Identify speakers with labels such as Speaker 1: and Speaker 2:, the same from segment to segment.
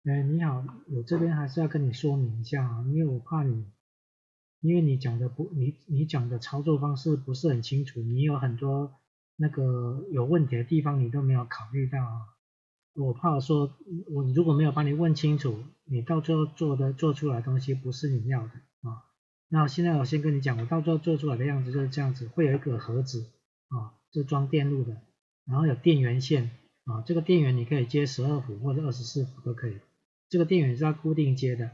Speaker 1: 你好，我这边还是要跟你说明一下啊，因为我怕你，因为你讲的操作方式不是很清楚，你有很多那个有问题的地方你都没有考虑到啊，我怕说，我如果没有帮你问清楚，你到最后做出来的东西不是你要的啊。那现在我先跟你讲，我到最后做出来的样子就是这样子，会有一个盒子啊，是装电路的，然后有电源线啊，这个电源你可以接12伏或者24伏都可以。这个电源是要固定接的，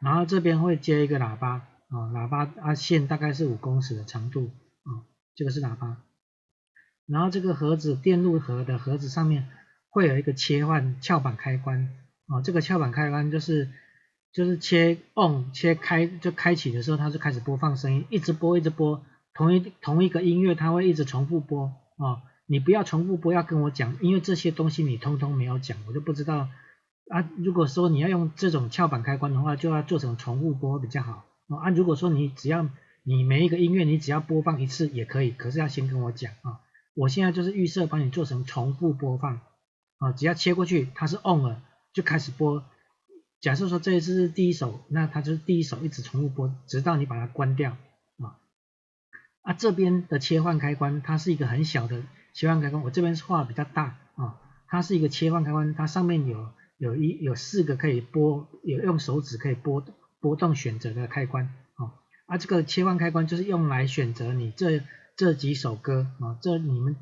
Speaker 1: 然后这边会接一个喇叭啊，喇叭线大概是5公尺的长度啊，这个是喇叭。然后这个盒子电路盒的盒子上面会有一个切换翘板开关啊，这个翘板开关就是切 on 切开就开启的时候，它就开始播放声音，一直播一直播，同一个音乐它会一直重复播啊，你不要重复播，要跟我讲，因为这些东西你通通没有讲，我就不知道啊。如果说你要用这种翘板开关的话，就要做成重复播比较好啊。如果说你每一个音乐你只要播放一次也可以，可是要先跟我讲啊。我现在就是预设帮你做成重复播放啊，只要切过去它是 on 了就开始播。假设说这一次是第一首，那它就是第一首一直重复播，直到你把它关掉这边的切换开关它是一个很小的切换开关，我这边是画的比较大啊，它是一个切换开关，它上面有4个可以有用手指可以波动选择的开关这个切换开关就是用来选择你这几首歌啊，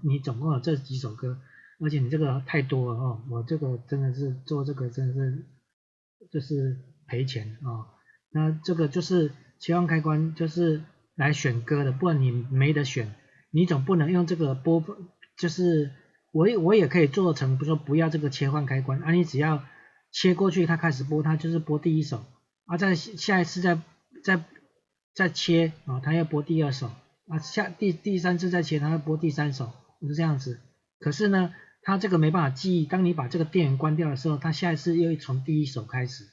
Speaker 1: 你总共有这几首歌，而且你这个太多了我这个真的是做这个真的是就是赔钱那这个就是切换开关，就是来选歌的，不然你没得选，你总不能用这个播放，就是我也可以做成，比如说不要这个切换开关你只要切过去，它开始播，它就是播第一首在下一次再切它要播第二首第三次再切，它要播第三首，是这样子。可是呢，它这个没办法记忆，当你把这个电源关掉的时候，它下一次又从第一首开始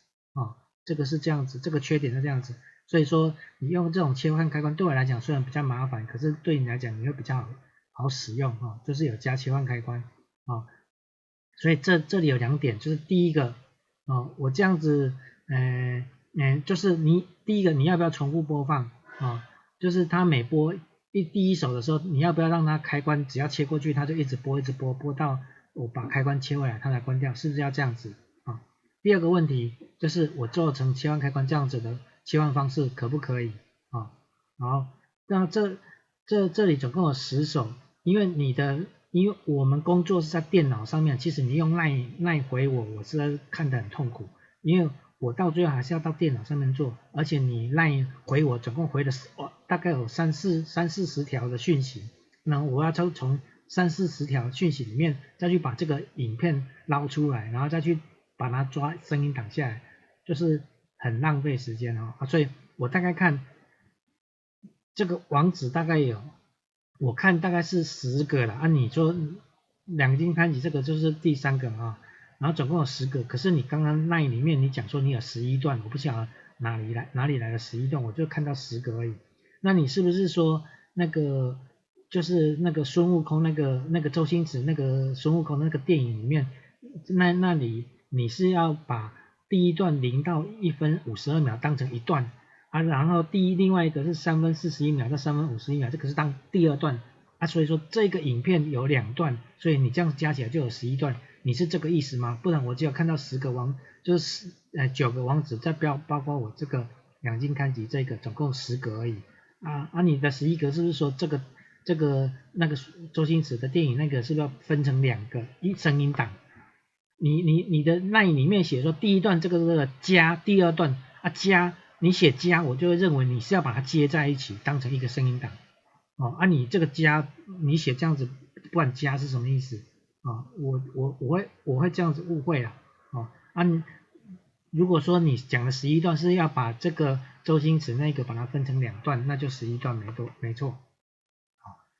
Speaker 1: 这个是这样子，这个缺点是这样子。所以说你用这种切换开关对我来讲虽然比较麻烦，可是对你来讲你会比较好使用就是有加切换开关所以这里有2点，就是第一个我这样子就是第一个你要不要重复播放就是它每播第一首的时候，你要不要让它开关只要切过去，它就一直播一直播，播到我把开关切回来，它才关掉，是不是要这样子第二个问题就是我做成切换开关这样子的切换方式可不可以好，那这里总共有10首，因为我们工作是在电脑上面，其实你用赖回我实在看得很痛苦，因为我到最后还是要到电脑上面做，而且你赖回我总共回了大概有三四十条的讯息，那我要从三四十条讯息里面再去把这个影片捞出来，然后再去把它抓声音挡下来，就是很浪费时间所以我大概看这个网址大概我看大概是10个了你说两金刊集这个就是第3个然后总共有10个，可是你刚刚那里面你讲说你有11段，我不晓得哪里来的11段，我就看到10个而已。那你是不是说那个就是那个孙悟空那个周星驰那个孙悟空那个电影里面，那里你是要把第一段0到1分52秒当成一段然后另外一个是3分41秒到3分51秒，这个是当第2段所以说这个影片有2段，所以你这样加起来就有11段，你是这个意思吗？不然我只有看到10个就是9个网址，再包括我这个两金刊集这个总共10个而已你的11个是不是说那个周星驰的电影那个是不是要分成2个声音档？你的那里面写说第一段这个加，第二段加，你写加，我就会认为你是要把它接在一起当成一个声音档你这个加你写这样子，不管加是什么意思我会这样子误会如果说你讲的11段是要把这个周星驰那个把它分成2段，那就11段没错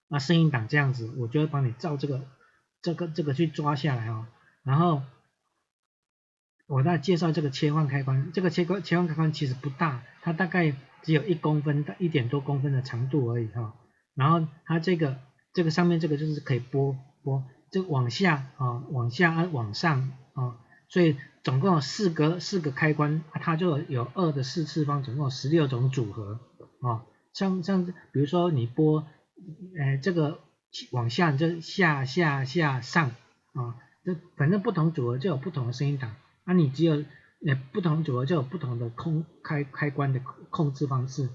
Speaker 1: 那声音档这样子，我就会帮你照这个去抓下来然后我再介绍这个切换开关，这个切换开关其实不大，它大概只有1公分1点多公分的长度而已然后它这个上面这个就是可以播这个往下往上所以总共有四个开关，它就有2的4次方，总共有16种组合像比如说你拨这个往下就下上这反正不同组合就有不同的声音档，你只有不同组合就有不同的开关的控制方式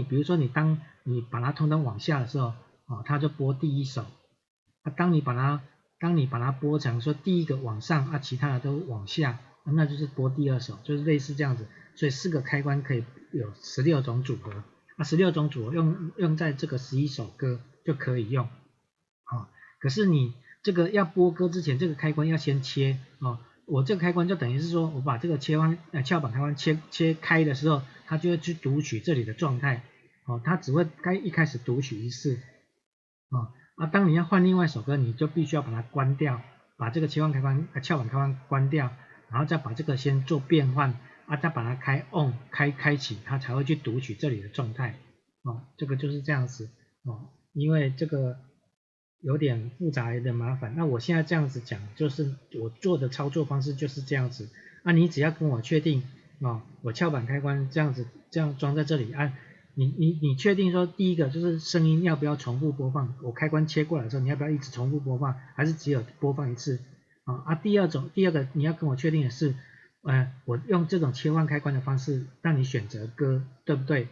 Speaker 1: 比如说当你把它通通往下的时候它就拨第1首当你把它拨成说第一个往上其他的都往下那就是拨第2首，就是类似这样子。所以4个开关可以有16种组合16种组合用在这个11首歌就可以用可是你这个要播歌之前，这个开关要先切我这个开关就等于是说我把这个翘板开关切开的时候，它就会去读取这里的状态它只会一开始读取一次当你要换另外一首歌，你就必须要把它关掉，把这个翘板开关关掉，然后再把这个先做变换再把它开启，它才会去读取这里的状态这个就是这样子因为这个有点复杂，有点麻烦。那我现在这样子讲，就是我做的操作方式就是这样子你只要跟我确定我翘板开关这样装在这里你确定说第一个就是声音要不要重复播放，我开关切过来的时候你要不要一直重复播放，还是只有播放一次第二个你要跟我确定的是我用这种切换开关的方式让你选择歌，对不对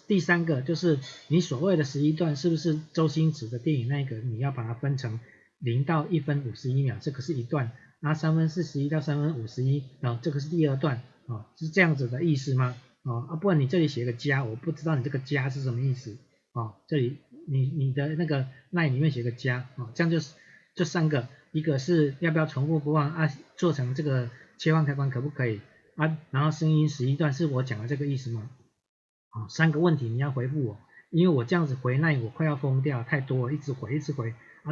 Speaker 1: 第3个就是你所谓的11段是不是周星驰的电影那个，你要把它分成0到1分51秒，这个是一段3分41到3分51这个是第2段是这样子的意思吗不然你这里写个加，我不知道你这个加是什么意思这里你的那个 line 里面写个加这样就3个，一个是要不要重复播放做成这个切换开关可不可以然后声音11段是我讲的这个意思吗3个问题你要回复我，因为我这样子回那我快要疯掉，太多了，一直回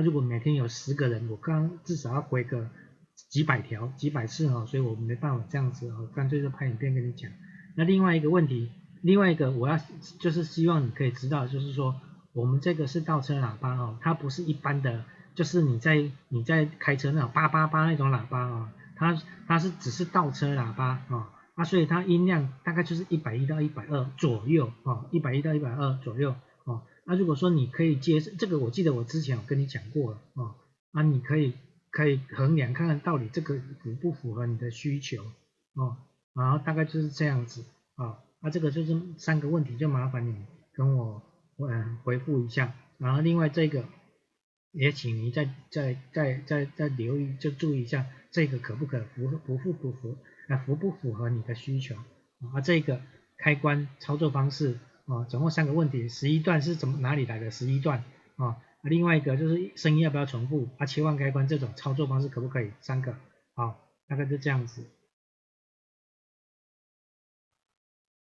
Speaker 1: 如果每天有10个人，我至少要回个几百次所以我没办法这样子干脆就拍影片跟你讲。那另外一个问题，另外一个我要就是希望你可以知道，就是说我们这个是倒车喇叭它不是一般的，就是你在开车那种叭叭叭那种喇叭它是只是倒车喇叭所以它音量大概就是110到120左右110到120左右如果说你可以接受这个，我记得我之前有跟你讲过了你可以衡量看看到底这个符不符合你的需求然后大概就是这样子这个就是3个问题，就麻烦你跟我回复一下，然后另外这个也请你再留意，就注意一下这个可不可符不符合你的需求这个开关操作方式总共3个问题，11段是哪里来的11段另外一个就是声音要不要重复切换开关这种操作方式可不可以，3个大概就这样子。